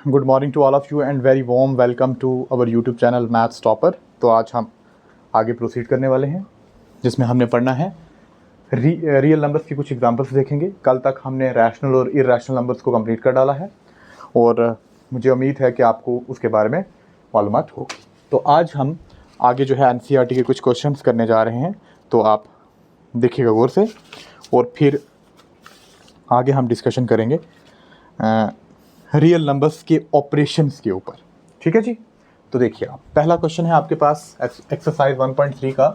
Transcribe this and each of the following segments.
Good morning to all of you and very warm welcome to our YouTube channel maths topper. तो आज हम आगे proceed करने वाले हैं जिसमें हमने पढ़ना है रियल नंबर्स की कुछ एग्जांपल्स देखेंगे। कल तक हमने रैशनल और इरैशनल नंबर्स को कंप्लीट कर डाला है और मुझे उम्मीद है कि आपको उसके बारे में मालूमात होगी। तो आज हम आगे जो है एनसीईआरटी के कुछ क्वेश्चंस करने जा रहे हैं, तो आप देखिएगा गौर से और फिर आगे हम डिस्कशन करेंगे रियल नंबर्स के ऑपरेशंस के ऊपर। ठीक है जी। तो देखिए, आप पहला क्वेश्चन है आपके पास एक्सरसाइज 1.3 का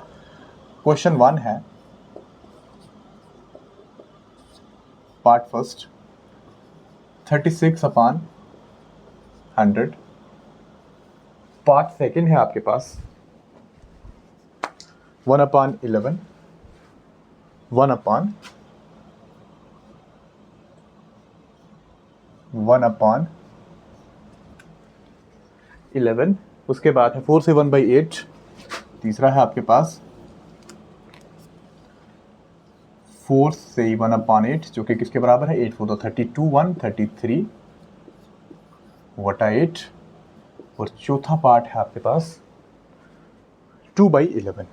क्वेश्चन 1 है, पार्ट फर्स्ट 36/100। पार्ट सेकंड है आपके पास 1/11, 1/11। उसके बाद है 4 से 1/8। तीसरा है आपके पास 4 से 1/8 जो कि किसके बराबर है 8 4 32 133/8। और चौथा पार्ट है आपके पास 2/11।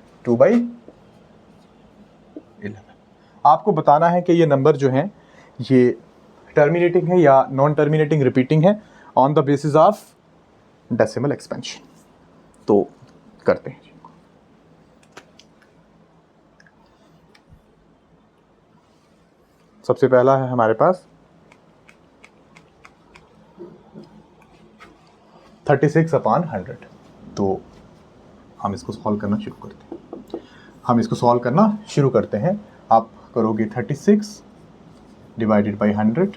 आपको बताना है कि ये नंबर जो हैं ये टर्मिनेटिंग है या नॉन टर्मिनेटिंग रिपीटिंग है on the basis of decimal expansion. तो करते हैं। सबसे पहला है हमारे पास 36/100। तो हम इसको सॉल्व करना शुरू करते हैं। आप करोगे 36 डिवाइडेड बाई 100।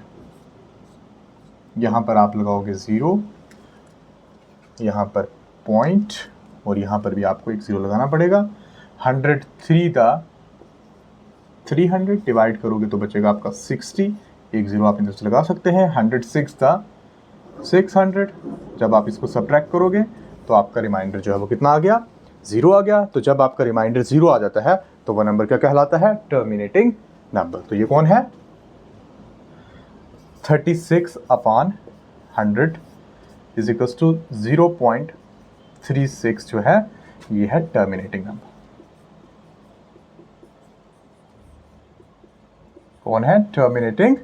यहाँ पर आप लगाओगे 0, यहाँ पर पॉइंट और यहाँ पर भी आपको एक 0 लगाना पड़ेगा। 300 डिवाइड करोगे तो बचेगा आपका 60, एक 0 आप इधर से लगा सकते हैं। 600 जब आप इसको सब्ट्रैक्ट करोगे तो आपका रिमाइंडर जो है वो कितना आ गया, 0 आ गया। तो जब आपका रिमाइंडर 0 आ जाता है तो वह नंबर क्या कहलाता है, टर्मिनेटिंग नंबर। तो ये कौन है, 36/100 इज इक्वल्स टू 0.36 जो है ये है टर्मिनेटिंग नंबर। कौन है, टर्मिनेटिंग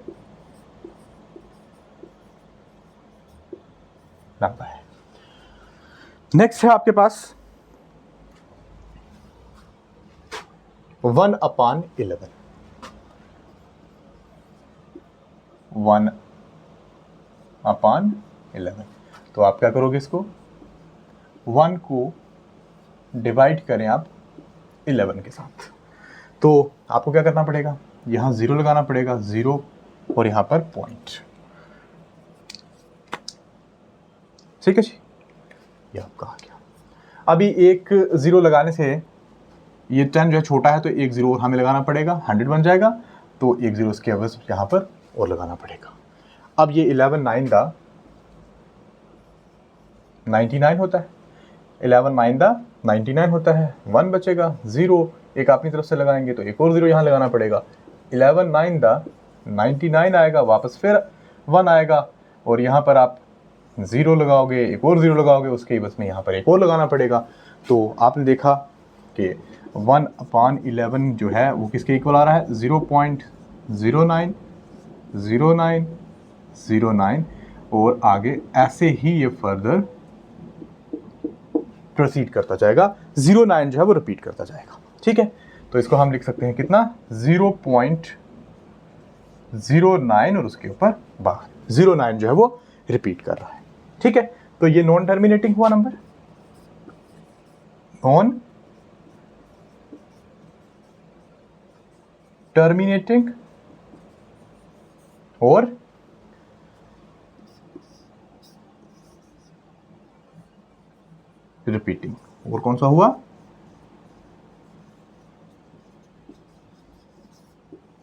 नंबर है। नेक्स्ट है आपके पास 1/11। 1/11। तो आप क्या करोगे, इसको 1 को डिवाइड करें आप 11 के साथ। तो आपको क्या करना पड़ेगा, यहाँ 0 लगाना पड़ेगा, 0 और यहाँ पर पॉइंट। ठीक है जी, ये आपका आ गया। अभी एक 0 लगाने से ये 10 जो है छोटा है तो एक 0 और हमें लगाना पड़ेगा, 100 बन जाएगा। तो एक 0 इसके अवध यहाँ पर और लगाना पड़ेगा। अब ये 11 9 दा 99 होता है, 11 9 दा 99 होता है। 1 बचेगा, 0 एक अपनी तरफ से लगाएंगे तो एक और 0 यहाँ लगाना पड़ेगा। 11 9 दा 99 आएगा, वापस फिर 1 आएगा और यहाँ पर आप 0 लगाओगे, एक और 0 लगाओगे, उसके बस में यहाँ पर एक और लगाना पड़ेगा। तो आपने देखा कि 1/11 जो है वो किसके इक्वल आ रहा है, 0.090909 और आगे ऐसे ही ये फर्दर प्रोसीड करता जाएगा। 09 जो है वो रिपीट करता जाएगा। ठीक है, तो इसको हम लिख सकते हैं कितना, 0.09 और उसके ऊपर बाहर 09 जो है वो रिपीट कर रहा है। ठीक है, तो ये नॉन टर्मिनेटिंग हुआ नंबर, नॉन टर्मिनेटिंग और रिपीटिंग। और कौन सा हुआ,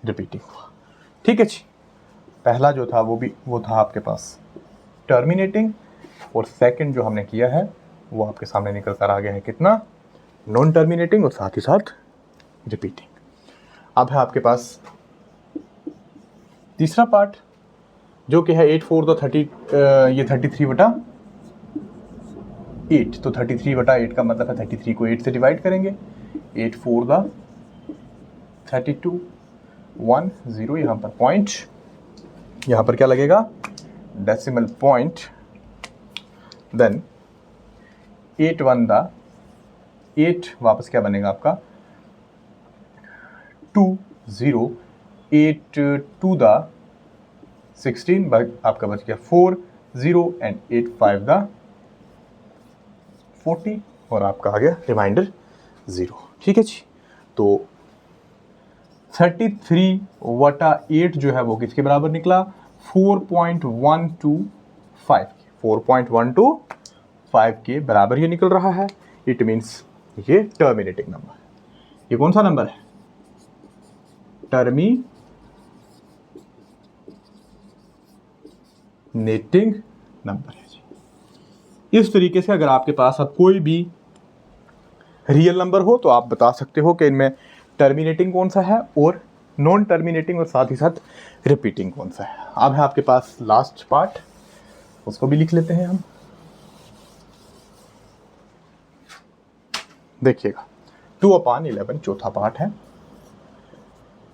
रिपीटिंग हुआ। ठीक है जी, पहला जो था वो था आपके पास टर्मिनेटिंग और सेकंड जो हमने किया है वो आपके सामने निकल कर आ गया है कितना, नॉन टर्मिनेटिंग और साथ ही साथ रिपीटिंग। अब है आपके पास तीसरा पार्ट जो कि है 8 4 द 30, ये 33/8, तो 33/8 का मतलब है 33 को 8 से डिवाइड करेंगे, 8 4 द 32 1 0, यहाँ पर पॉइंट, यहाँ पर क्या लगेगा, डेसिमल पॉइंट, देन 8 1 द 8 वापस क्या बनेगा आपका 2 0, 8 2 द 16, आपका बच गया 4 0 एंड 8 5 द 40, और आपका आ गया रिमाइंडर 0। ठीक है जी, तो 33/8 जो है वो किसके बराबर निकला, 4.125 के बराबर ये निकल रहा है। इट मीन्स ये टर्मिनेटिंग नंबर, ये कौन सा नंबर है, टर्मिनेटिंग नंबर है जी। इस तरीके से अगर आपके पास अब कोई भी रियल नंबर हो तो आप बता सकते हो कि इनमें टर्मिनेटिंग कौन सा है और नॉन टर्मिनेटिंग, और साथ ही साथ रिपीटिंग कौन सा है। अब है आपके पास लास्ट पार्ट, उसको भी लिख लेते हैं हम। देखिएगा 2/11 चौथा पार्ट है,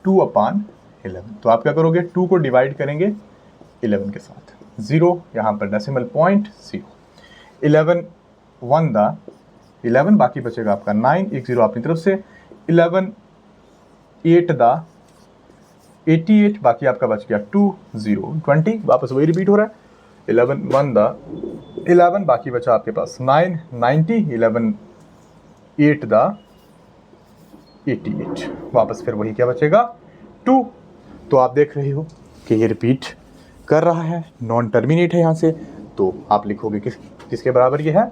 2/11, तो आप क्या करोगे, 2 को डिवाइड करेंगे 11 के साथ, 0 यहाँ पर डेसिमल पॉइंट 0, 11 1 द 11, बाकी बचेगा आपका 9, एक 0 अपनी तरफ से, 11 8 द 88, बाकी आपका बच गया 2 0 20, वापस वही रिपीट हो रहा है, 11 1 द 11, बाकी बचा आपके पास 9 90, 11 8 द 88, वापस फिर वही क्या बचेगा 2। तो आप देख रहे हो कि ये रिपीट कर रहा है, नॉन टर्मिनेट है यहाँ से, तो आप लिखोगे किसके बराबर ये है,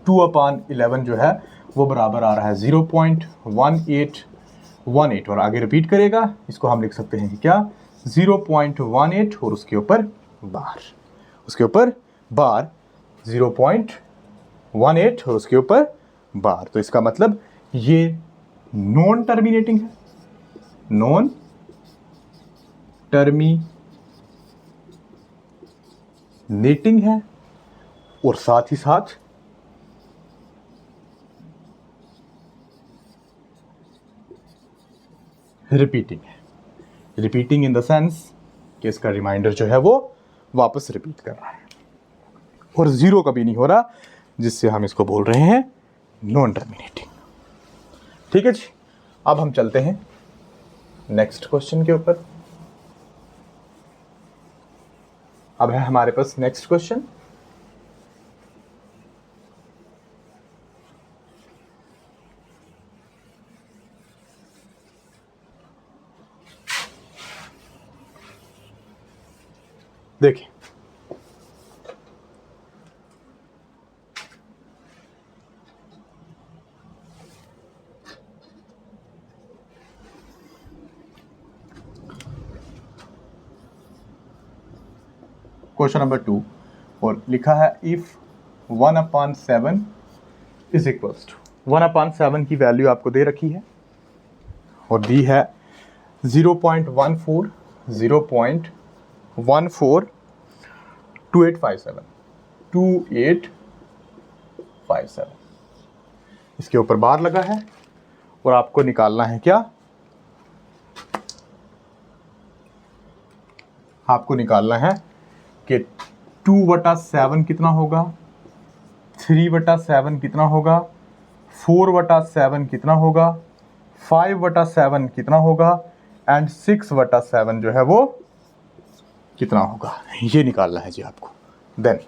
2/11 जो है वो बराबर आ रहा है 0.1818, और आगे रिपीट करेगा, इसको हम लिख सकते हैं कि क्या 0.18 और उसके ऊपर बार, 0.18 और उसके ऊपर बार। तो इसका मतलब ये नॉन टर्मिनेटिंग है, नॉन टर्मिनेटिंग है, और साथ ही साथ रिपीटिंग है। रिपीटिंग इन द सेंस कि इसका रिमाइंडर जो है वो वापस रिपीट कर रहा है, और 0 कभी नहीं हो रहा, जिससे हम इसको बोल रहे हैं नॉन टर्मिनेटिंग। ठीक है जी, अब हम चलते हैं नेक्स्ट क्वेश्चन के ऊपर। अब है हमारे पास नेक्स्ट क्वेश्चन, देखिए क्वेश्चन नंबर 2, और लिखा है इफ 1/7 इज इक्वल्स टू, 1/7 की वैल्यू आपको दे रखी है और दी है 0.14 2857, इसके ऊपर बार लगा है, और आपको निकालना है क्या, आपको निकालना है कि 2/7 कितना होगा, 3/7 कितना होगा, 4/7 कितना होगा, 5/7 कितना होगा, एंड 6/7 जो है वो कितना होगा, ये निकालना है जी आपको। देन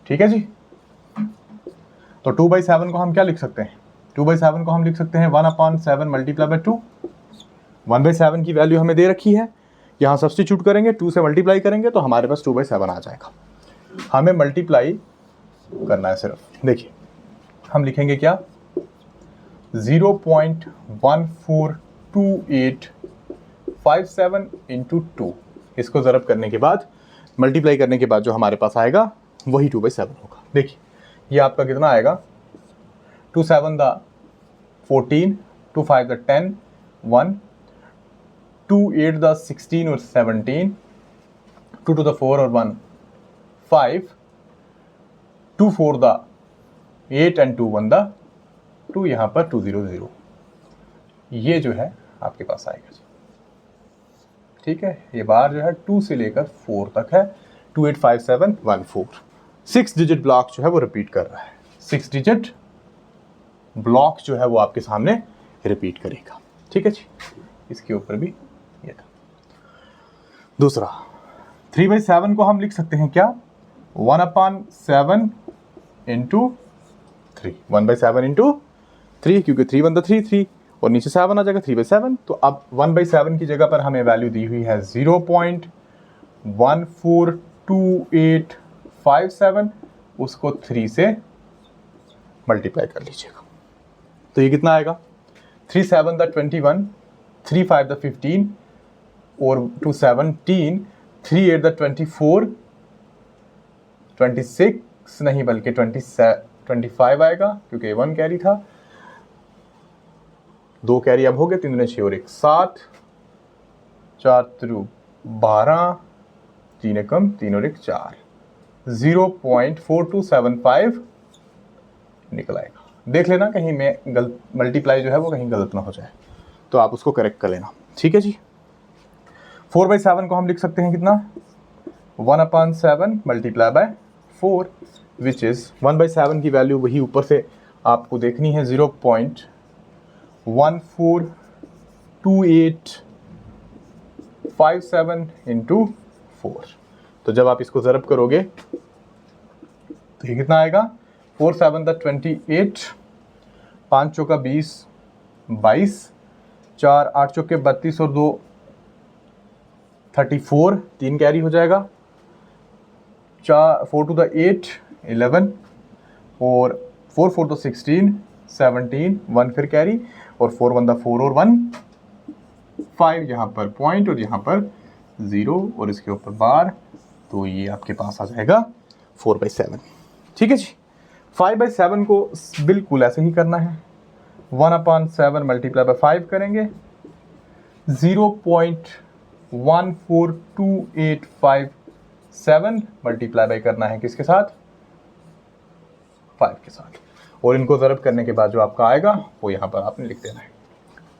ठीक है जी, तो 2/7 को हम क्या लिख सकते हैं, 2/7 को हम लिख सकते हैं 1/7 मल्टीप्लाई बाय 2। 1/7 की वैल्यू हमें दे रखी है, यहाँ सब्स्टिट्यूट करेंगे, 2 से मल्टीप्लाई करेंगे तो हमारे पास 2/7 आ जाएगा। हमें मल्टीप्लाई करना है सिर्फ, देखिए हम लिखेंगे क्या, 0.142857 इंटू 2, इसको ज़रब करने के बाद, मल्टीप्लाई करने के बाद जो हमारे पास आएगा वही 2/7 होगा। देखिए ये आपका कितना आएगा, 2 7 द 14, 2 5 द 10 1, 2 8 द 16 और 17, 2 to the 4 और 1 5, 2 4 द 8 and 2 1 द 2, यहाँ पर 2 0 0, ये जो है आपके पास आएगा जी। ठीक है, ये बार जो है 2 से लेकर 4 तक है, 2 8 5 7 1 4। 6 डिजिट ब्लॉक जो है वो रिपीट कर रहा है, 6 डिजिट ब्लॉक जो है वो आपके सामने रिपीट करेगा। ठीक है जी, इसके ऊपर भी ये था। दूसरा 3/7 को हम लिख सकते हैं क्या, 1/7 इंटू 3, 1/7 इंटू 3, क्योंकि 3 1 3 और नीचे 7 आ जाएगा, 3/7। तो अब 1/7 की जगह पर हमें वैल्यू दी हुई है 0.142857, उसको 3 से मल्टीप्लाई कर लीजिएगा। तो ये कितना आएगा, 3 7 द 21, 3 5 द 15 और 2 17, 3 8 द 24, 26 नहीं बल्कि 25 आएगा, क्योंकि 1 कैरी था, 2 कैरी अब हो गए, 3 6 और 1 7, 4 3 12, 3 कम 3 और 1 4, 0.4275 निकल आएगा। देख लेना कहीं मैं गलत मल्टीप्लाई जो है वो कहीं गलत ना हो जाए, तो आप उसको करेक्ट कर लेना। ठीक है जी। 4/7 को हम लिख सकते हैं कितना, 1/7 मल्टीप्लाई बाय 4, विच इज़ 1/7 की वैल्यू वही ऊपर से आपको देखनी है, 0.142857 इंटू 4। तो जब आप इसको ज़रब करोगे तो ये कितना आएगा, 4 7 द 28, 5 चौका 20 22, 4 8 चौके 32 और 2 34, 3 कैरी हो जाएगा, 4 to the 8 11 और 4 4 तो 16 17, 1 फिर कैरी और 4 1 द 4 और 1 5, यहाँ पर पॉइंट और यहाँ पर 0 और इसके ऊपर बार, तो ये आपके पास आ जाएगा 4/7। ठीक है जी। 5/7 को बिल्कुल ऐसे ही करना है, 1/7 मल्टीप्लाई बाय 5 करेंगे, 0.142857 मल्टीप्लाई बाय करना है किसके साथ, 5 के साथ, और इनको ज़रब करने के बाद जो आपका आएगा वो यहाँ पर आपने लिख देना है।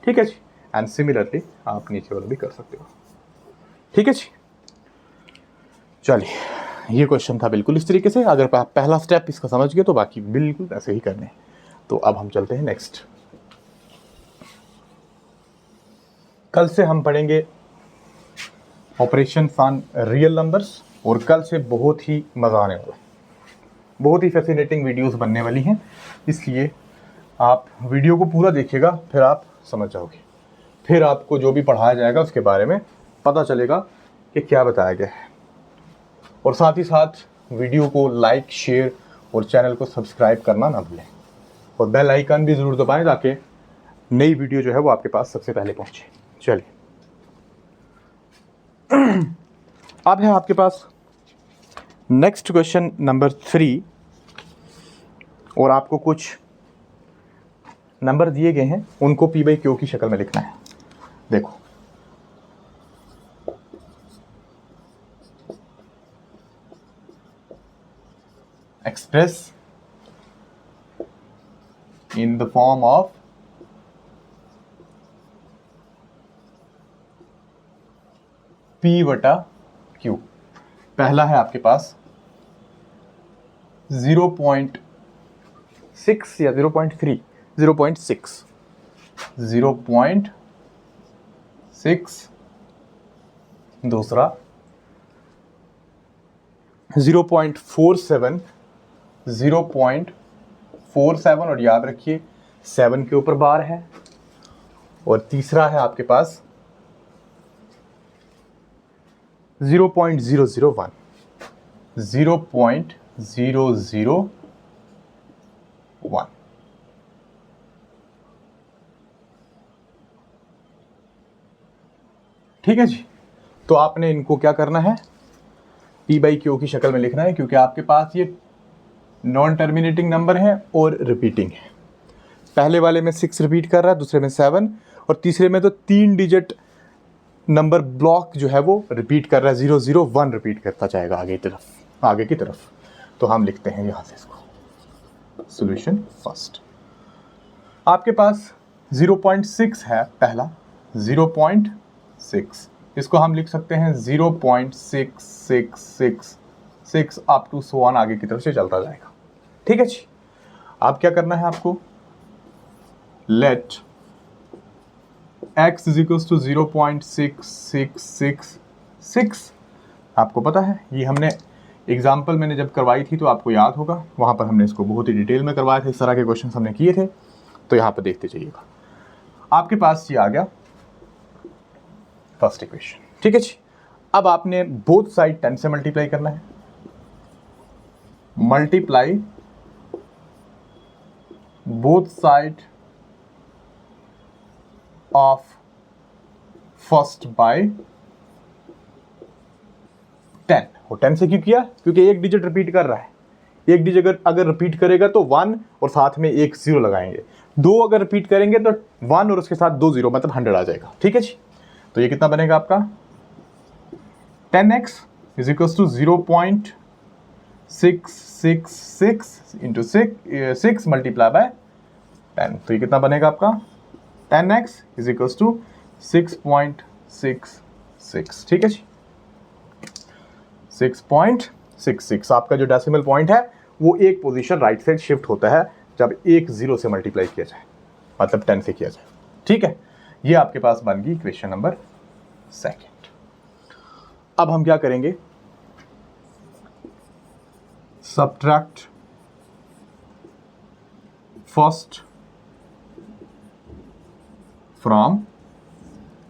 ठीक है जी। एंड सिमिलरली आप नीचे वाला भी कर सकते हो। ठीक है जी। चलिए, ये क्वेश्चन था बिल्कुल इस तरीके से। अगर आप पहला स्टेप इसका समझ गए तो बाकी बिल्कुल ऐसे ही करने हैं। तो अब हम चलते हैं नेक्स्ट। कल से हम पढ़ेंगे ऑपरेशन ऑन रियल नंबर्स, और कल से बहुत ही मज़ा आने वाला है, बहुत ही फैसिनेटिंग वीडियोस बनने वाली हैं, इसलिए आप वीडियो को पूरा देखिएगा, फिर आप समझ जाओगे, फिर आपको जो भी पढ़ाया जाएगा उसके बारे में पता चलेगा कि क्या बताया गया है। और साथ ही साथ वीडियो को लाइक शेयर और चैनल को सब्सक्राइब करना ना भूलें, और बेल आइकन भी ज़रूर दबाएं ताकि नई वीडियो जो है वो आपके पास सबसे पहले पहुंचे। चलिए, अब है आपके पास नेक्स्ट क्वेश्चन नंबर 3, और आपको कुछ नंबर दिए गए हैं, उनको P/Q की शक्ल में लिखना है। देखो, express in the form of P/Q। पहला है आपके पास 0.6 या 0.3, 0.6, 0.6, दूसरा 0.47, 0.47, और याद रखिए 7 के ऊपर बार है, और तीसरा है आपके पास 0.001, 0.001। ठीक है जी। तो आपने इनको क्या करना है, P/Q की शक्ल में लिखना है, क्योंकि आपके पास ये नॉन टर्मिनेटिंग नंबर है और रिपीटिंग है। पहले वाले में 6 रिपीट कर रहा है, दूसरे में 7, और तीसरे में तो 3 डिजिट नंबर ब्लॉक जो है वो रिपीट कर रहा है, 0 0 1 रिपीट करता जाएगा आगे की तरफ। तो हम लिखते हैं यहाँ से इसको सॉल्यूशन फर्स्ट। आपके पास 0.6 है पहला, 0.6, इसको हम लिख सकते हैं 0.6666 अप टू सो ऑन, आगे की तरफ से चलता जाएगा। ठीक है जी। अब क्या करना है आपको, let x is equals to 0.6666। आपको पता है ये हमने एग्जाम्पल मैंने जब करवाई थी तो आपको याद होगा, वहाँ पर हमने इसको बहुत ही डिटेल में करवाया था, इस तरह के क्वेश्चन हमने किए थे। तो यहाँ पर देखते जाइएगा, आपके पास ये आ गया फर्स्ट इक्वेशन। ठीक है जी। अब आपने बोथ साइड 10 से मल्टीप्लाई करना है, multiply both side of first by 10। वो 10 से क्यों किया, क्योंकि एक डिजिट रिपीट कर रहा है, एक डिजिट अगर रिपीट करेगा तो 1 और साथ में एक 0 लगाएंगे, 2 अगर रिपीट करेंगे तो 1 और उसके साथ 2 0, मतलब 100 आ जाएगा। ठीक है जी। तो ये कितना बनेगा आपका, 10x is equals to 0.666 into 6 multiply by 10। तो ये कितना बनेगा आपका, 10x इज इक्वल्स टू 6.66। ठीक है जी, 6.66। आपका जो डेसिमल पॉइंट है वो एक पोजीशन राइट साइड शिफ्ट होता है जब एक 0 से मल्टीप्लाई किया जाए, मतलब 10 से किया जाए। ठीक है, ये आपके पास बन गई इक्वेशन नंबर सेकंड। अब हम क्या करेंगे, subtract first from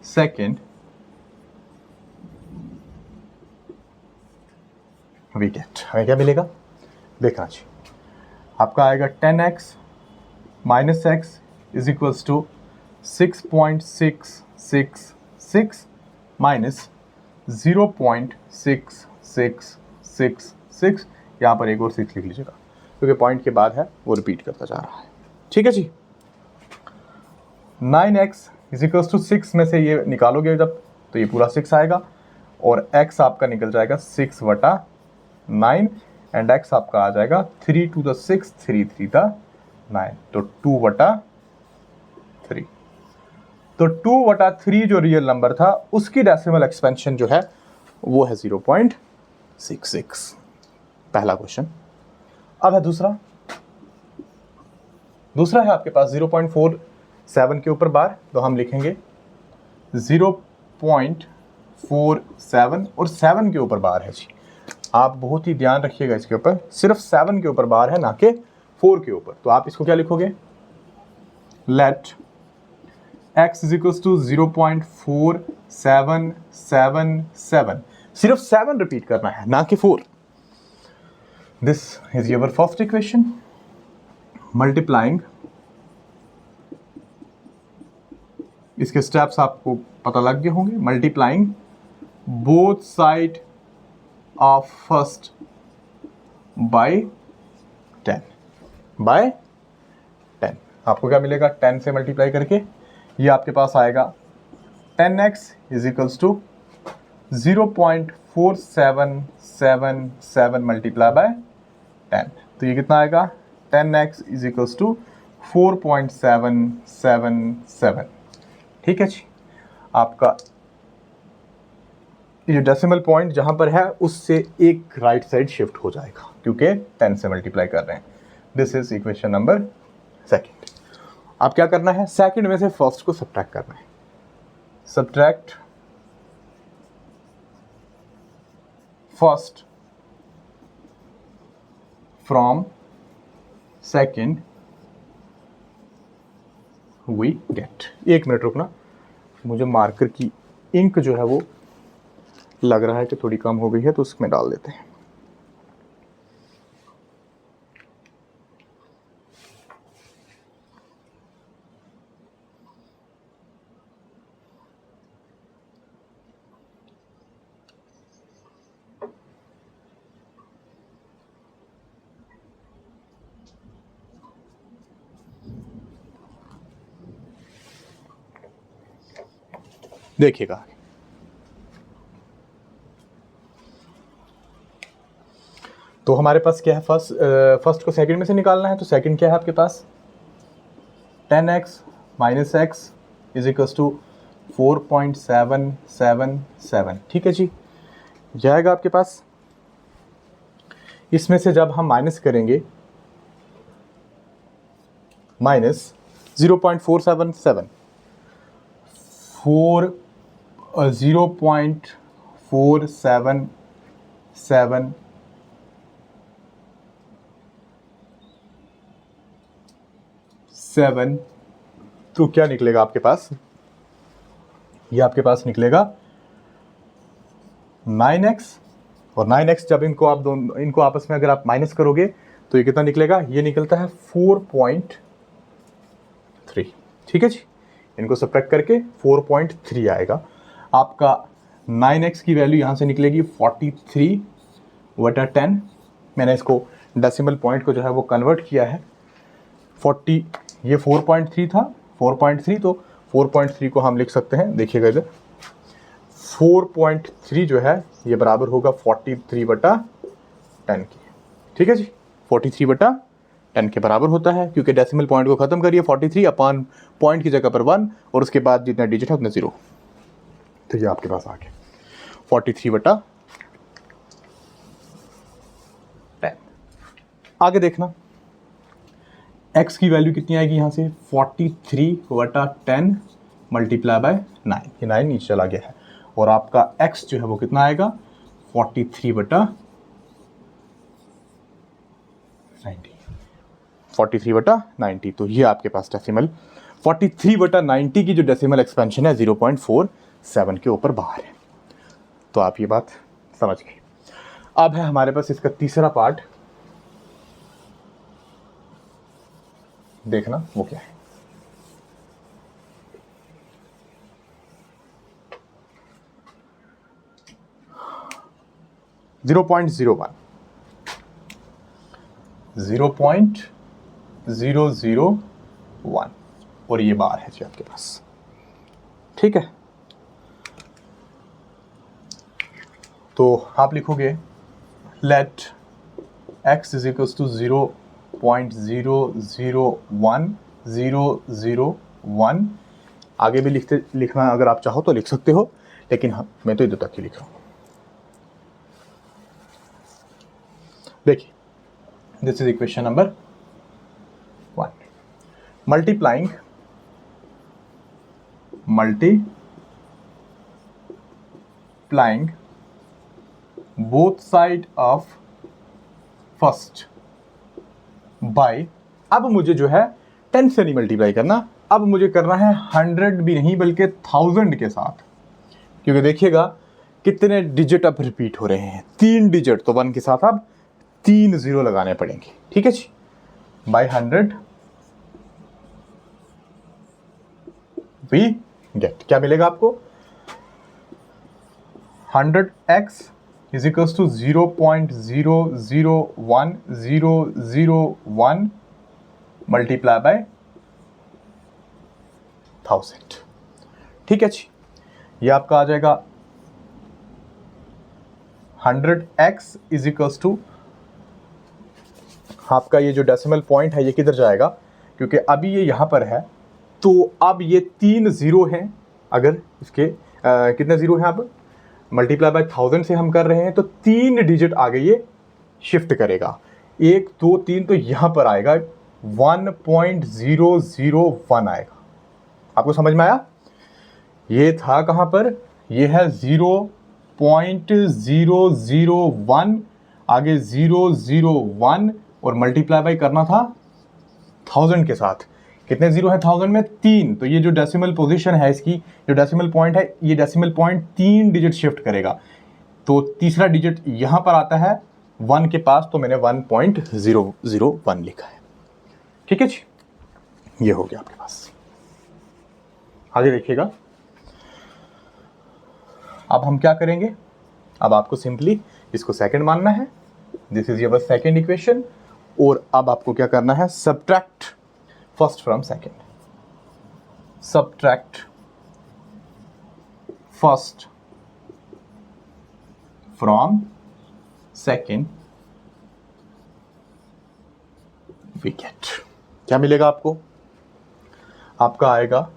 second, we get, हमें क्या मिलेगा देखना चाहिए। आपका आएगा 10x minus x is equals to 6.666 minus 0.6666। यहाँ पर एक और 6 लिख लीजिएगा क्योंकि पॉइंट के बाद है वो रिपीट करता जा रहा है। ठीक है जी। 9x इज इक्वल्स टू 6 में से ये निकालोगे जब तो ये पूरा 6 आएगा और x आपका निकल जाएगा 6/9 एंड x आपका आ जाएगा 3 to the 6, 3 3 the 9, तो 2/3। तो 2/3 जो रियल नंबर था उसकी डेसिमल एक्सपेंशन जो है वो है 0.66। पहला क्वेश्चन। अब है दूसरा है आपके पास 0.47 के ऊपर बार, तो हम लिखेंगे 0.47 और 7 के ऊपर बार है जी। आप बहुत ही ध्यान रखिएगा इसके ऊपर, सिर्फ 7 के ऊपर बार है ना कि 4 के ऊपर। तो आप इसको क्या लिखोगे, let x is equals to 0.4777, सिर्फ 7 रिपीट करना है ना कि 4। This is your first equation. Multiplying, इसके स्टेप्स आपको पता लग गए होंगे, multiplying both side of first by 10 by 10। आपको क्या मिलेगा, 10 से मल्टीप्लाई करके ये आपके पास आएगा 10x is equals to 0.4777 multiply by 10। तो ये कितना आएगा, 10x इज इक्वल्स टू 4.777। ठीक है जी। आपका ये डेसिमल पॉइंट जहां पर है उससे एक राइट साइड शिफ्ट हो जाएगा क्योंकि 10 से मल्टीप्लाई कर रहे हैं। This is equation number second. अब क्या करना है, सेकंड में से फर्स्ट को सब्ट्रैक्ट करना है। Subtract first from second, we get. एक मिनट रुकना, मुझे मार्कर की इंक जो है वो लग रहा है कि थोड़ी कम हो गई है तो उसमें डाल देते हैं। देखिएगा तो हमारे पास क्या है, फर्स्ट को सेकंड में से निकालना है, तो सेकंड क्या है आपके पास 10x minus x is equals to 4.777। ठीक है जी, जाएगा आपके पास। इसमें से जब हम माइनस करेंगे माइनस 0.477 0.477 तो क्या निकलेगा आपके पास, ये आपके पास निकलेगा 9x, और 9x जब इनको आपस में अगर आप माइनस करोगे तो ये कितना निकलेगा, ये निकलता है 4.3। ठीक है जी, इनको सब्ट्रैक्ट करके 4.3 आएगा आपका। 9x की वैल्यू यहाँ से निकलेगी 43/10। मैंने इसको डेसिमल पॉइंट को जो है वो कन्वर्ट किया है 40, ये 4.3 था, 4.3, तो 4.3 को हम लिख सकते हैं, देखिएगा इधर 4.3 जो है ये बराबर होगा 43/10 की। ठीक है जी, 43/10 के बराबर होता है, क्योंकि डेसिमल पॉइंट को खत्म करिए 43 अपॉन पॉइंट की जगह पर 1 और उसके बाद जितना डिजिट है उतना 0, तो ये आपके पास आ गया 43/10। आगे देखना x की वैल्यू कितनी आएगी यहाँ से 43/10 मल्टीप्लाई बाय 9, ये 9 नीचे चला गया है, और आपका x जो है वो कितना आएगा 43/90। तो ये आपके पास डेसिमल 43/90 की जो डेसिमल एक्सपेंशन है 0.47 के ऊपर बाहर है। तो आप ये बात समझ गए। अब है हमारे पास इसका तीसरा पार्ट, देखना वो क्या है। जीरो पॉइंट 0.001 और ये बार है जी आपके पास। ठीक है, तो आप लिखोगे let x is equals to 0.001001। आगे भी लिखना अगर आप चाहो तो लिख सकते हो, लेकिन हाँ मैं तो इधर तक ही लिख रहा हूँ। देखिए, this is equation number 1। Multiplying both side of first bye, अब मुझे जो है 10 से नहीं मल्टीप्लाई करना, अब मुझे करना है 100 भी नहीं बल्कि 1000 के साथ, क्योंकि देखिएगा कितने डिजिट अब रिपीट हो रहे हैं, 3 डिजिट, तो 1 के साथ अब 3 0 लगाने पड़ेंगे। ठीक है जी, बाय 100 वी गेट, क्या मिलेगा आपको 100x is equals to 0.001001 multiply by 1000। ठीक है जी, ये आपका आ जाएगा 100x इज इक्वल्स टू, आपका ये जो डेसिमल पॉइंट है ये किधर जाएगा, क्योंकि अभी ये यहाँ पर है, तो अब ये 3 0 हैं, अगर इसके कितने 0 हैं, अब मल्टीप्लाई बाय 1000 से हम कर रहे हैं, तो 3 डिजिट आगे ये शिफ्ट करेगा, 1 2 3, तो यहाँ पर आएगा 1.001 आएगा। आपको समझ में आया? ये था कहाँ पर, ये है 0.001, आगे 001 और मल्टीप्लाई बाय करना था 1000 के साथ। कितने जीरो है 1000 में, 3, तो ये जो डेसिमल पोजीशन है इसकी, जो डेसिमल पॉइंट है, ये डेसिमल पॉइंट 3 डिजिट शिफ्ट करेगा, तो तीसरा डिजिट यहाँ पर आता है 1 के पास, तो मैंने 1.001 लिखा है। ठीक है जी, ये हो गया आपके पास। आगे देखिएगा, अब हम क्या करेंगे, अब आपको सिंपली इसको सेकंड मानना है, this is your second equation, और अब आपको क्या करना है, subtract first from second, subtract first from second we get, क्या मिलेगा आपको? आपका आएगा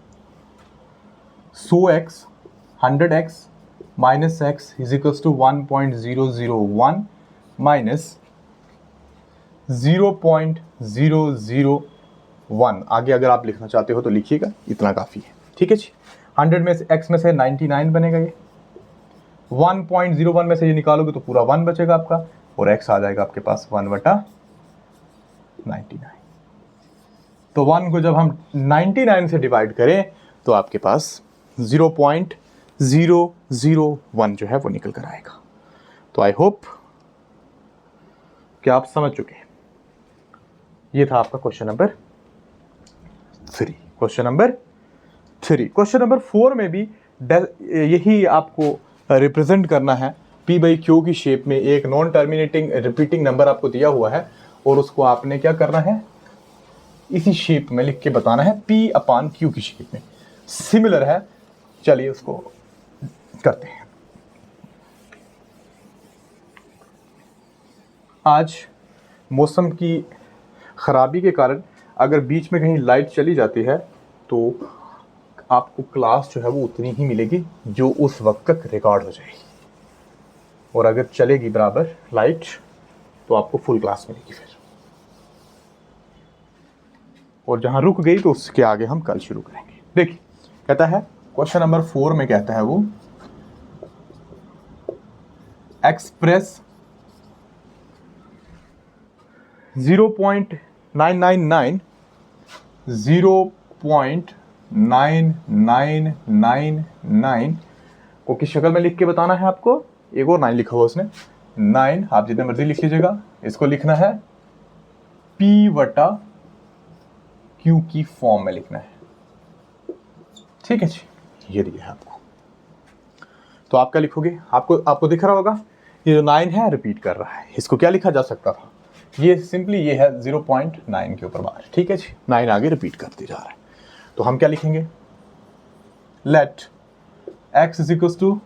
100x 100x minus x is equal to 1.001 minus 0.001। आगे अगर आप लिखना चाहते हो तो लिखिएगा, इतना काफ़ी है। ठीक है जी। 100 में से x में से 99 बनेगा, ये 1.01 में से ये निकालोगे तो पूरा 1 बचेगा आपका, और x आ जाएगा आपके पास 1/99। तो 1 को जब हम 99 से डिवाइड करें तो आपके पास 0.001 जो है वो निकल कर आएगा। तो आई होप कि आप समझ चुके हैं। ये था आपका क्वेश्चन नंबर 3। क्वेश्चन नंबर 4 में भी यही आपको रिप्रेजेंट करना है। P बाई क्यू की शेप में एक नॉन टर्मिनेटिंग रिपीटिंग नंबर आपको दिया हुआ है, और उसको आपने क्या करना है, इसी शेप में लिख के बताना है, P अपान क्यू की शेप में। सिमिलर है, चलिए उसको करते हैं। आज मौसम की खराबी के कारण अगर बीच में कहीं लाइट चली जाती है तो आपको क्लास जो है वो उतनी ही मिलेगी जो उस वक्त तक रिकॉर्ड हो जाएगी, और अगर चलेगी बराबर लाइट तो आपको फुल क्लास मिलेगी फिर, और जहां रुक गई तो उसके आगे हम कल शुरू करेंगे। देखिए कहता है क्वेश्चन नंबर 4 में, कहता है वो एक्सप्रेस 0.999 को किस शक्ल में लिख के बताना है आपको। एक और 9 लिखा हुआ उसने, 9 आप जितने मर्जी लिख लीजिएगा। इसको लिखना है P/Q की फॉर्म में लिखना है। ठीक है जी, ये दिया है आपको। तो आप क्या लिखोगे, आपको दिख रहा होगा ये जो 9 है रिपीट कर रहा है। इसको क्या लिखा जा सकता था, ये सिंपली ये है 0.9 के ऊपर बार। ठीक है जी, 9 आगे रिपीट करते जा रहा है। तो हम क्या लिखेंगे, let x is equal to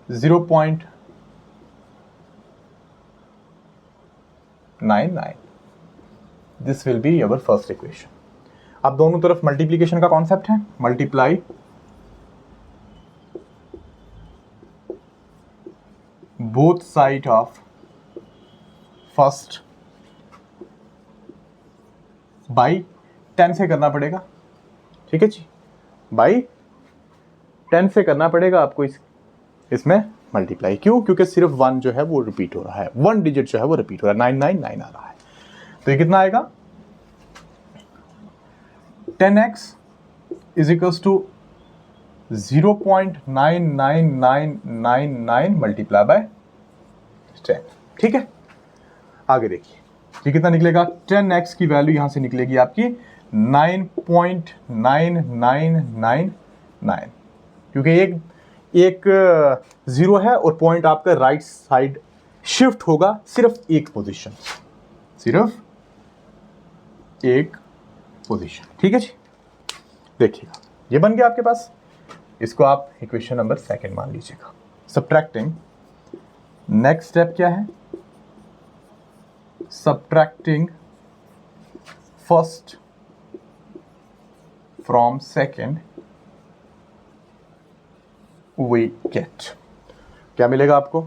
0.99, this will be our first equation. अब दोनों तरफ मल्टीप्लीकेशन का कॉन्सेप्ट है, multiply both side of first by 10 से करना पड़ेगा। ठीक है जी, बाई 10 से करना पड़ेगा आपको इसमें मल्टीप्लाई। क्यों? क्योंकि सिर्फ 1 जो है वो रिपीट हो रहा है, 1 डिजिट जो है वो रिपीट हो रहा है, 999 आ रहा है। तो ये कितना आएगा, 10x is equals to 0.99999 multiply by 10। ठीक है, आगे देखिए ये कितना निकलेगा, 10x की वैल्यू यहां से निकलेगी आपकी 9.9999, क्योंकि एक जीरो है और पॉइंट आपका राइट साइड शिफ्ट होगा सिर्फ एक पोजीशन, सिर्फ एक पोजीशन। ठीक है जी, देखिएगा ये बन गया आपके पास। इसको आप इक्वेशन नंबर 2 मान लीजिएगा। सब्ट्रैक्टिंग, नेक्स्ट स्टेप क्या है, subtracting first from second we get, क्या मिलेगा आपको,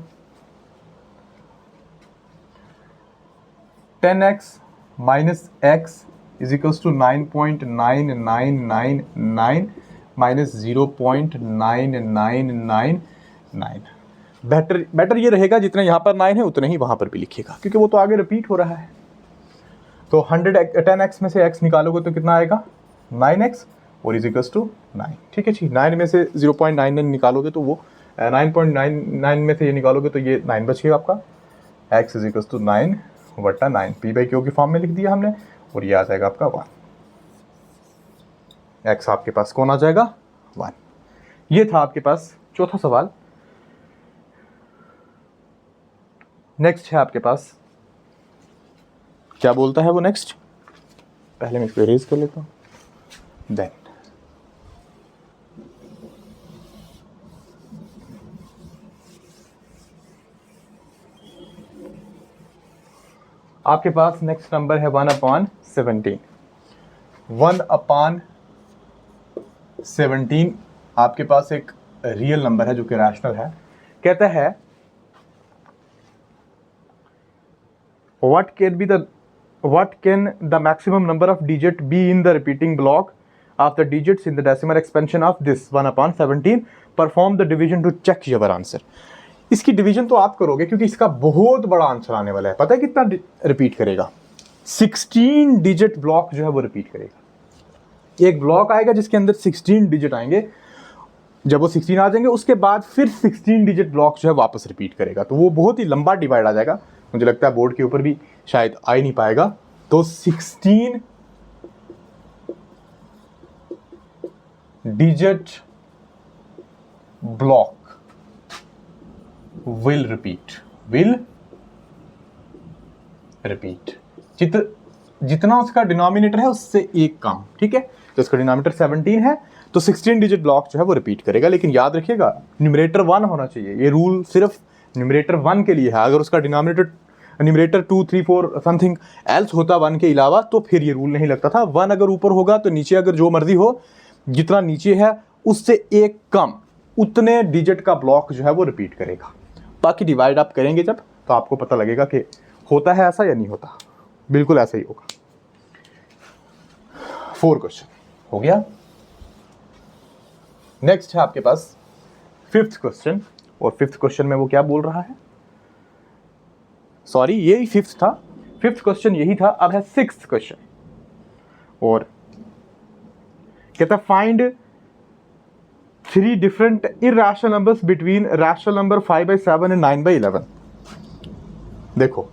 10x minus x is equals to 9.9999 minus 0.9999। Better ये रहेगा जितने यहाँ पर 9 है उतने ही वहाँ पर भी लिखिएगा, क्योंकि वो तो आगे रिपीट हो रहा है। तो 10x में से x निकालोगे तो कितना आएगा, 9x और इज इक्वल्स टू 9। ठीक है जी, 9 में से 0.99 निकालोगे तो वो 9.99 में से ये निकालोगे तो ये 9 बच गया आपका। x is equals to 9/9 P/Q की फॉर्म में लिख दिया हमने, और ये आ जाएगा आपका 1। x आपके पास कौन आ जाएगा, 1। ये था आपके पास चौथा सवाल। नेक्स्ट है आपके पास, क्या बोलता है वो नेक्स्ट, पहले मैं इसको इरेज कर लेता हूं, देन आपके पास नेक्स्ट नंबर है 1/17। 1/17 आपके पास एक रियल नंबर है जो कि रैशनल है। कहता है what can the maximum number of digit be in the repeating block of the digits in the decimal expansion of this 1/17? Perform the division to check your answer। इसकी division तो आप करोगे क्योंकि इसका बहुत बड़ा आंसर आने वाला है। पता है कितना रिपीट करेगा? 16 डिजिट ब्लॉक जो है वो रिपीट करेगा। एक ब्लॉक आएगा जिसके अंदर 16 डिजिट आएंगे। जब वो 16 आ जाएंगे उसके बाद फिर 16 डिजिट ब्लॉक जो है वापस रिपीट करेगा। तो वो बहुत ही लंबा डिवाइड आ जाएगा। मुझे लगता है बोर्ड के ऊपर भी शायद आ ही नहीं पाएगा। तो 16 डिजिट ब्लॉक विल रिपीट जितना उसका डिनोमिनेटर है उससे एक कम। ठीक है, तो उसका डिनोमिनेटर 17 है तो 16 डिजिट ब्लॉक जो है वो रिपीट करेगा। लेकिन याद रखिएगा न्यूमरेटर 1 होना चाहिए। ये रूल सिर्फ न्यूमरेटर 1 के लिए है। अगर उसका न्यूमरेटर 2 3 4 समथिंग एल्स होता 1 के अलावा तो फिर ये रूल नहीं लगता था। 1 अगर ऊपर होगा तो नीचे अगर जो मर्जी हो, जितना नीचे है उससे एक कम उतने डिजिट का ब्लॉक जो है वो रिपीट करेगा। बाकी डिवाइड आप करेंगे जब तो आपको पता लगेगा कि होता है ऐसा या नहीं होता। बिल्कुल ऐसा ही होगा। 4 क्वेश्चन हो गया। नेक्स्ट है आपके पास 5th क्वेश्चन। और 5th क्वेश्चन में वो क्या बोल रहा है? सॉरी, यही 5th था। 5th क्वेश्चन यही था। अब है 6th क्वेश्चन और कहता है find 3 different irrational numbers between rational number 5/7 and 9/11। देखो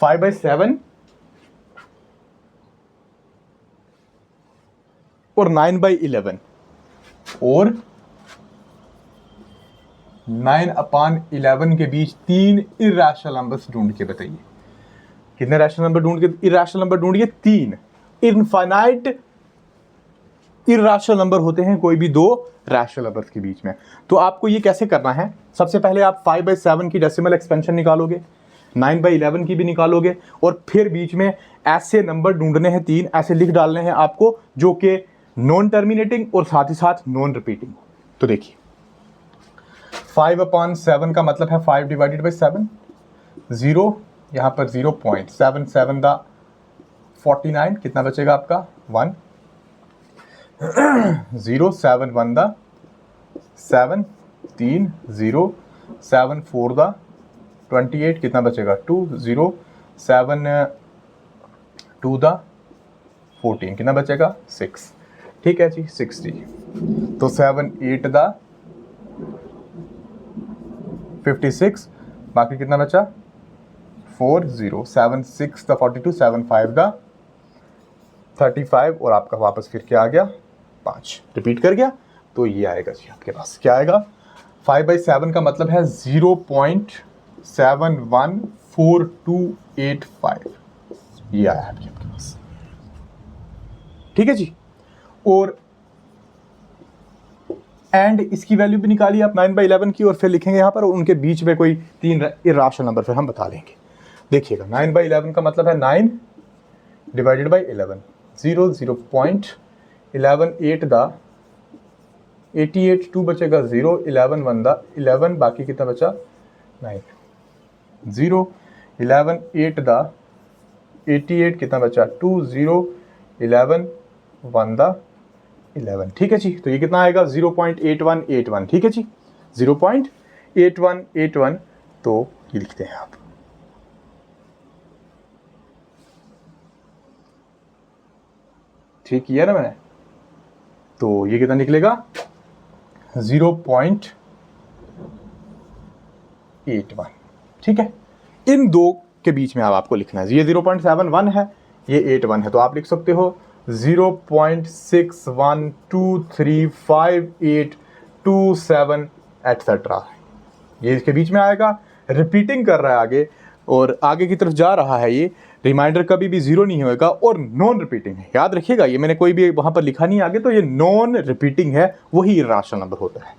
5/7 और 9/11 और 9/11 के बीच 3 इरैशनल नंबर्स ढूंढ के बताइए। कितने रैशनल नंबर ढूंढ के? इरैशनल नंबर ढूंढिए 3। इनफाइनाइट इरैशनल नंबर होते हैं कोई भी 2 रैशनल नंबर्स के बीच में। तो आपको ये कैसे करना है? सबसे पहले आप 5/7 की डेसिमल एक्सपेंशन निकालोगे, 9/11 की भी निकालोगे और फिर बीच में ऐसे नंबर ढूंढने हैं 3, ऐसे लिख डालने हैं आपको जो कि नॉन टर्मिनेटिंग और साथ ही साथ नॉन रिपीटिंग। तो देखिए 5/7 का मतलब है 5/7। 0 यहाँ पर 0.77 दा 49 कितना बचेगा आपका 1। 0 7 1 दा 7 3 0 7 4 दा 28 कितना बचेगा 2 0 7 2 दा 14 कितना बचेगा 6। ठीक है जी 60। तो 7 8 दा 56 बाकी कितना बचा 4 0 7 6 दा 42 7 5 दा 35 और आपका वापस फिर क्या आ गया 5 रिपीट कर गया। तो ये आएगा जी आपके पास क्या आएगा 5/7 का मतलब है 0.714285। ये आया आपके पास। ठीक है जी। और एंड इसकी वैल्यू भी निकालिए आप 9/11 की और फिर लिखेंगे यहाँ पर उनके बीच में कोई 3 इरैशनल नंबर फिर हम बता देंगे। देखिएगा 9/11 का मतलब है 9 डिवाइडेड बाई 11 0 0.11 8 दा 88 2 बचेगा 0 11 1 दा 11 बाकी कितना बचा 9 0 11 8 दा 88 कितना बचा 2 0 11 1 दा 11। ठीक है जी। तो ये कितना आएगा 0.8181। ठीक है जी 0.8181। तो ये लिखते हैं आप। ठीक किया ना मैंने? तो ये कितना निकलेगा 0.81। ठीक है। इन दो के बीच में अब आपको लिखना है। ये 0.71 है, ये 81 है। तो आप लिख सकते हो 0.61235827 एटसेट्रा। ये इसके बीच में आएगा। रिपीटिंग कर रहा है आगे और आगे की तरफ जा रहा है ये रिमाइंडर कभी भी जीरो नहीं होएगा और नॉन रिपीटिंग है। याद रखिएगा, ये मैंने कोई भी वहाँ पर लिखा नहीं आगे, तो ये नॉन रिपीटिंग है, वही इर्रेशनल नंबर होता है।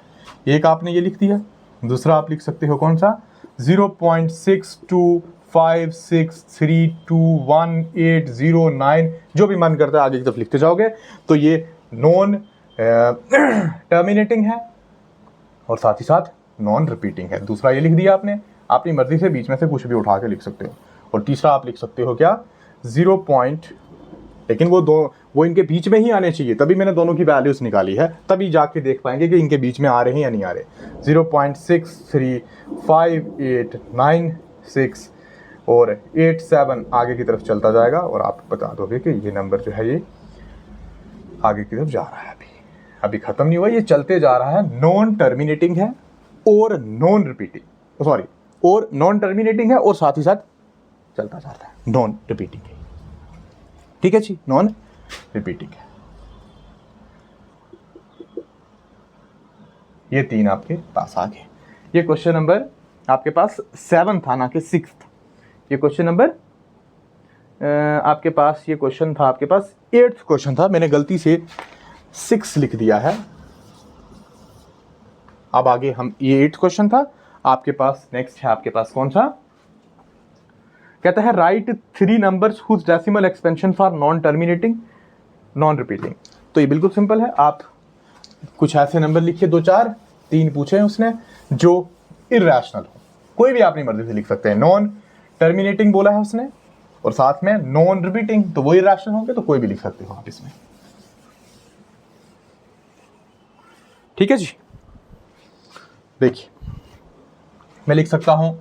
एक आपने ये लिख दिया, दूसरा आप लिख सकते हो कौन सा, 0.6256321809, जो भी मन करता है आगे की तरफ लिखते जाओगे। तो ये नॉन टर्मिनेटिंग है और साथ ही साथ नॉन रिपीटिंग है। दूसरा ये लिख दिया आपने, अपनी मर्जी से बीच में से कुछ भी उठा के लिख सकते हो। और तीसरा आप लिख सकते हो क्या, 0. लेकिन वो इनके बीच में ही आने चाहिए, तभी मैंने दोनों की वैल्यूज निकाली है, तभी जाके देख पाएंगे कि इनके बीच में आ रहे हैं या नहीं आ रहे। 0.635896 और 87 आगे की तरफ चलता जाएगा और आप बता दोगे कि ये नंबर जो है ये आगे की तरफ जा रहा है। अभी खत्म नहीं हुआ, ये चलते जा रहा है। नॉन टर्मिनेटिंग है और नॉन रिपीटिंग, सॉरी, और नॉन टर्मिनेटिंग है और साथ ही साथ चलता जाता है, नॉन रिपीटिंग है। ठीक है जी, नॉन रिपीटिंग है। ये 3 आपके पास आ गए। ये क्वेश्चन नंबर आपके पास 7 था, ना कि 6 था। ये क्वेश्चन नंबर आपके पास, ये क्वेश्चन था आपके पास 8th क्वेश्चन था, मैंने गलती से 6 लिख दिया है। अब आगे हम, ये 8th क्वेश्चन था आपके पास। नेक्स्ट है आपके पास कौन सा, कहता है write 3 numbers whose decimal expansion for non terminating non repeating. तो ये बिल्कुल सिंपल है, आप कुछ ऐसे नंबर लिखिए, 2 4 3 पूछे हैं उसने जो इर्रेशनल हो, कोई भी अपनी मर्जी से लिख सकते हैं। नॉन टर्मिनेटिंग बोला है उसने और साथ में नॉन रिपीटिंग, तो वो इर्रेशनल होंगे, तो कोई भी लिख सकते हो आप इसमें। ठीक है जी, देखिए मैं लिख सकता हूं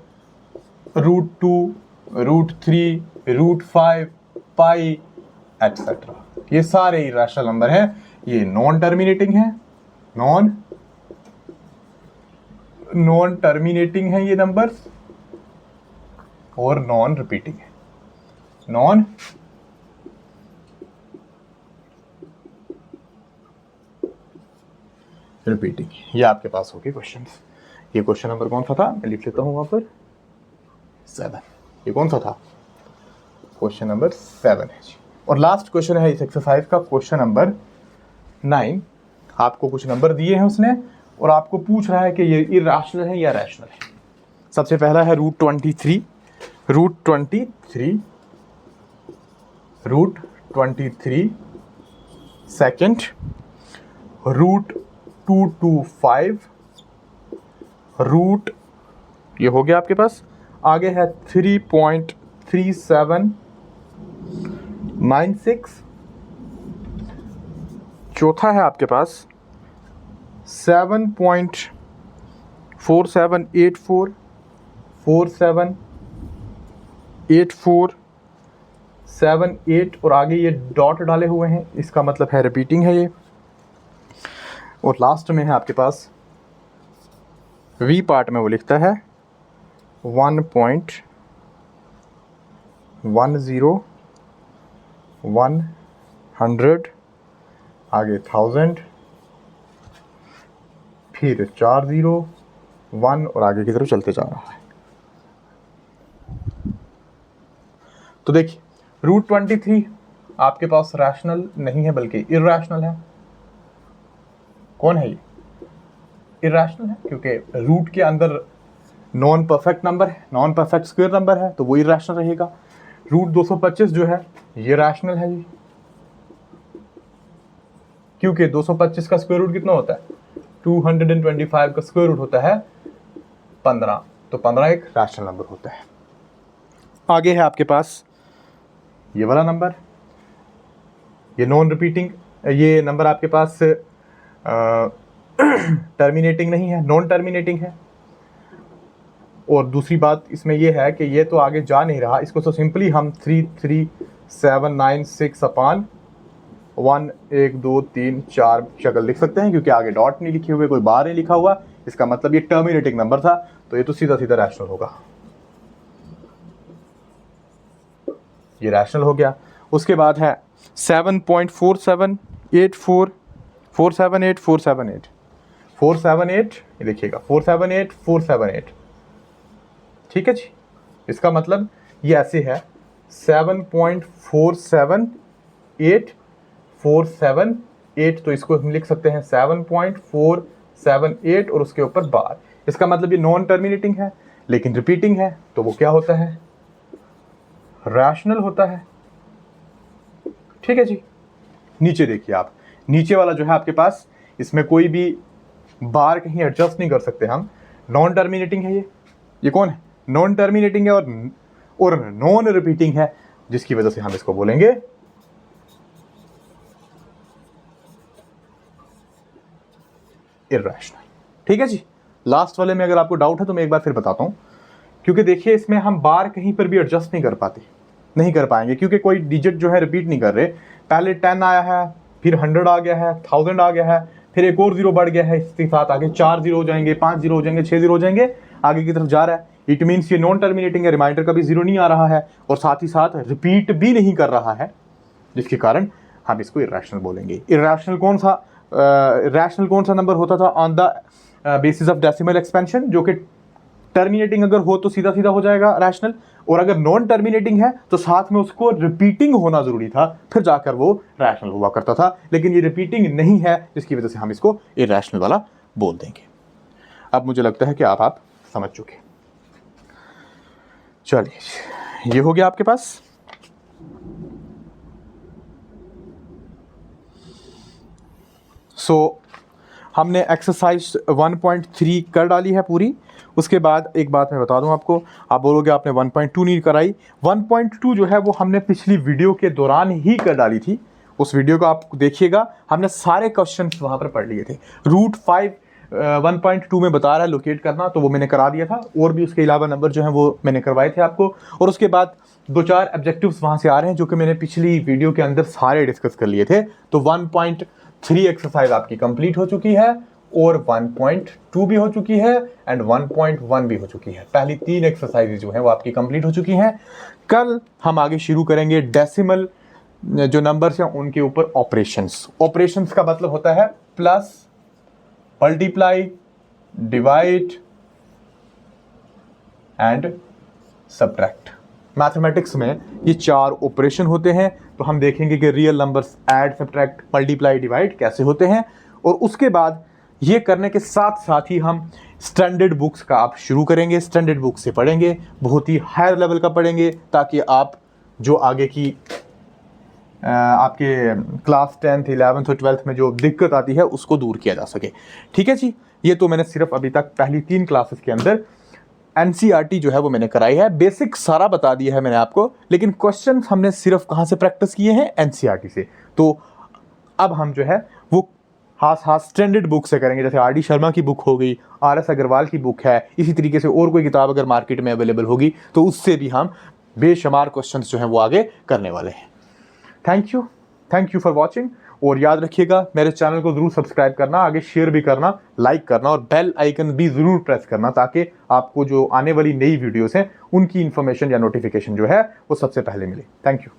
√2, √3, √5, पाई एटसेट्रा। ये सारे इर्रेशनल नंबर हैं, ये नॉन टर्मिनेटिंग है, नॉन टर्मिनेटिंग है ये नंबर्स, और नॉन रिपीटिंग है, नॉन रिपीटिंग। ये आपके पास हो गए क्वेश्चंस। ये क्वेश्चन नंबर कौन सा था, मैं लिख लेता हूं वहां पर 7। ये कौन सा था, क्वेश्चन नंबर 7 है जी। और लास्ट क्वेश्चन है इस एक्सरसाइज का, क्वेश्चन नंबर 9। आपको कुछ नंबर दिए हैं उसने और आपको पूछ रहा है कि ये इर्रेशनल है या रैशनल है। सबसे पहला है √23, सेकंड √225, ये हो गया आपके पास। आगे है 3.3796, चौथा है आपके पास 7.4784, 78 और आगे ये डॉट डाले हुए हैं, इसका मतलब है रिपीटिंग है ये। और लास्ट में है आपके पास वी पार्ट में वो लिखता है 1.10, 100, आगे 1000, फिर 40, 1 और आगे की तरफ चलते जा रहा है। तो देखिए √23 आपके पास रैशनल नहीं है बल्कि इर्रेशनल है। कौन है ये, इर्रेशनल है क्योंकि रूट के अंदर नॉन परफेक्ट नंबर है, नॉन परफेक्ट स्क्वायर नंबर है, तो वो इर्रेशनल रहेगा। √225 जो है ये रैशनल है जी, क्योंकि 225 का स्क्वायर रूट कितना होता है, 225 का स्क्वायर रूट होता है 15, तो 15 एक रैशनल नंबर होता है। आगे है आपके पास ये वाला नंबर, ये नॉन रिपीटिंग, ये नंबर आपके पास टर्मिनेटिंग नहीं है, नॉन टर्मिनेटिंग है। और दूसरी बात इसमें ये है कि ये तो आगे जा नहीं रहा, इसको तो सिंपली हम 33796 अपान 1 1 2 3 4 शक्ल लिख सकते हैं, क्योंकि आगे डॉट नहीं लिखे हुए, कोई बार नहीं लिखा हुआ, इसका मतलब ये टर्मिनेटिंग नंबर था, तो ये तो सीधा सीधा रैशनल होगा, ये रैशनल हो गया। उसके बाद है 7.4784, 478, ये देखिएगा 478, ठीक है जी। इसका मतलब ये ऐसे है 7.478478, तो इसको हम लिख सकते हैं 7.478 और उसके ऊपर बार। इसका मतलब ये नॉन टर्मिनेटिंग है लेकिन रिपीटिंग है, तो वो क्या होता है, रैशनल होता है। ठीक है जी। नीचे देखिए आप, नीचे वाला जो है आपके पास, इसमें कोई भी बार कहीं एडजस्ट नहीं कर सकते हम, नॉन टर्मिनेटिंग है ये कौन है, नॉन टर्मिनेटिंग है और नॉन रिपीटिंग है, जिसकी वजह से हम इसको बोलेंगे इर्रेशनल। ठीक है जी। लास्ट वाले में अगर आपको डाउट है तो मैं एक बार फिर बताता हूं, क्योंकि देखिए इसमें हम बार कहीं पर भी एडजस्ट नहीं कर पाएंगे, क्योंकि कोई डिजिट जो है रिपीट नहीं कर रहे। पहले 10 आया है, फिर 100 आ गया है, 1000 आ गया है, फिर एक और 0 बढ़ गया है, इसके साथ आगे 4 0 हो जाएंगे, 5 0 हो जाएंगे, 6 0 हो जाएंगे, आगे की तरफ जा रहा है। इट मीन्स ये नॉन टर्मिनेटिंग है, रिमाइंडर का भी 0 नहीं आ रहा है और साथ ही साथ रिपीट भी नहीं कर रहा है, जिसके कारण हम इसको इर्रेशनल बोलेंगे। इर्रेशनल कौन सा रैशनल कौन सा नंबर होता था on the basis of decimal expansion, जो कि टर्मिनेटिंग अगर हो तो सीधा सीधा हो जाएगा रैशनल, और अगर नॉन टर्मिनेटिंग है तो साथ में उसको रिपीटिंग होना जरूरी था, फिर जाकर वो रैशनल हुआ करता था। लेकिन ये रिपीटिंग नहीं है, जिसकी वजह से हम इसको इर्रेशनल वाला बोल देंगे। अब मुझे लगता है कि आप समझ चुके। चलिए, ये हो गया आपके पास। हमने एक्सरसाइज 1.3 कर डाली है पूरी। उसके बाद एक बात मैं बता दूं आपको, आप बोलोगे आपने 1.2 नहीं कराई। 1.2 जो है वो हमने पिछली वीडियो के दौरान ही कर डाली थी। उस वीडियो को आप देखिएगा, हमने सारे क्वेश्चन वहाँ पर पढ़ लिए थे। रूट 5 1.2 में बता रहा है लोकेट करना, तो वो मैंने करा दिया था, और भी उसके अलावा नंबर जो है वो मैंने करवाए थे आपको। और उसके बाद 2-4 ऑब्जेक्टिव्स वहाँ से आ रहे हैं जो कि मैंने पिछली वीडियो के अंदर सारे डिस्कस कर लिए थे। तो 1.3 एक्सरसाइज आपकी कंप्लीट हो चुकी है, और 1.2 भी हो चुकी है, एंड 1.1 भी हो चुकी है। पहली 3 एक्सरसाइज जो है वो आपकी कंप्लीट हो चुकी हैं। कल हम आगे शुरू करेंगे डेसिमल जो नंबर्स हैं उनके ऊपर ऑपरेशंस का मतलब होता है plus, multiply, divide and subtract. Mathematics में ये 4 ऑपरेशन होते हैं। तो हम देखेंगे कि real numbers add, subtract, multiply, divide कैसे होते हैं। और उसके बाद ये करने के साथ साथ ही हम स्टैंडर्ड बुक्स का आप शुरू करेंगे। स्टैंडर्ड बुक से पढ़ेंगे, बहुत ही हायर लेवल का पढ़ेंगे, ताकि आप जो आगे की आपके क्लास 10th, 11th और 12th में जो दिक्कत आती है उसको दूर किया जा सके। ठीक है जी। ये तो मैंने सिर्फ अभी तक पहली 3 क्लासेस के अंदर NCERT जो है वो मैंने कराई है। बेसिक सारा बता दिया है मैंने आपको, लेकिन क्वेश्चन हमने सिर्फ कहाँ से प्रैक्टिस किए हैं, NCERT से। तो अब हम जो है वो हाथ स्टैंडर्ड बुक से करेंगे। जैसे RD शर्मा की बुक हो गई, RS अग्रवाल की बुक है, इसी तरीके से और कोई किताब अगर मार्केट में अवेलेबल होगी तो उससे भी हम बेशुमार क्वेश्चंस जो हैं वो आगे करने वाले हैं। Thank you for watching. और याद रखिएगा, मेरे चैनल को ज़रूर सब्सक्राइब करना, आगे शेयर भी करना, लाइक करना, और बेल आइकन भी ज़रूर प्रेस करना, ताकि आपको जो आने वाली नई वीडियोस हैं उनकी इन्फॉर्मेशन या नोटिफिकेशन जो है वो सबसे पहले मिले। Thank you.